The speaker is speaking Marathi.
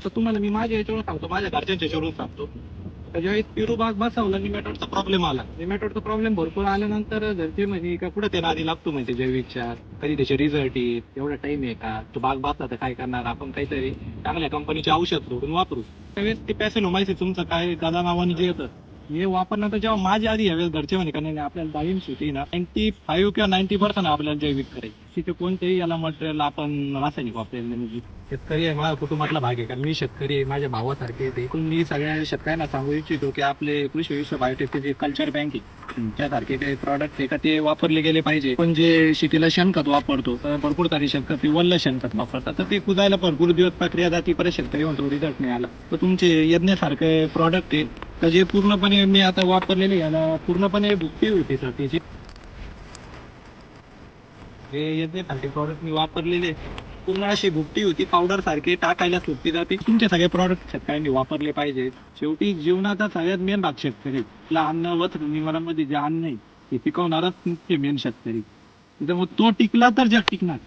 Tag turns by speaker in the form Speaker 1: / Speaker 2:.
Speaker 1: तर तुम्हाला मी माझ्या याच्यावरून सांगतो, माझ्या घरच्यांच्या याच्यावरून सांगतो. तर ज्यावेळेस पेरू बाग बसवला निमॅटोडचा प्रॉब्लेम आला. निमॅटोडचा प्रॉब्लेम भरपूर आल्यानंतर घरचे म्हणे का कुठं ते नादी लागतो म्हणजे जैविकच्या, कधी त्याचे रिझल्ट येत, एवढा टाइम आहे का, तो बाग बसला तर काय करणार, आपण काहीतरी चांगल्या कंपनीचे औषध करून वापरू. त्यावेळेस ते पॅसिलोमायसिस तुमचं काय दादा नावाने जे येतं हे वापरल्यानंतर जेव्हा माझ्या आधी यावेळेस घरचे म्हणे का नाही नाही, आपल्याला डाळिंब शेती ना 95 किंवा 90% आपल्याला जैविक करायची. तिथे कोणतेही याला मटेरियल आपण रासायनिक वापरेल नाही. शेतकरी आहे, माझ्या कुटुंबातला भाग आहे, कारण मी शेतकरी आहे, माझ्या भावासारखे आहे ते. पण मी सगळ्या शेतकऱ्यांना सांगू इच्छितो की आपले कृषी विश्व बायोटेकचे जे कल्चर बँक आहे त्यासारखे काही प्रॉडक्ट आहे का ते वापरले गेले पाहिजे. पण जे शेतीला शेणखत वापरतो तर भरपूर सारे शेतकरी वल्ल शेणखत वापरतात, तर ते कुजायला भरपूर दिवस प्रक्रिया जाती, परत शेतकरी म्हणतो रिझल्ट नाही आला. तर तुमचे यज्ञासारखे प्रॉडक्ट आहे तर जे पूर्णपणे मी आता वापरलेले याला पूर्णपणे भुकटी होती सर त्याची. हे यज्ञासारखे प्रॉडक्ट मी वापरलेले पूर्ण अशी भुकटी होती, पावडर सारखी टाकायला सोपी जाते. तुमचे सगळे प्रॉडक्ट शेतकऱ्यांनी वापरले पाहिजे. शेवटी जीवनाचा सगळ्यात मेन भाग शेतकरी. आपलं अन्न वस्त्र निवारामध्ये जे अन्न आहे ते पिकवणारच तुमचे मेन शेतकरी. त्याच्यामुळे तो टिकला तर जग टिकणार.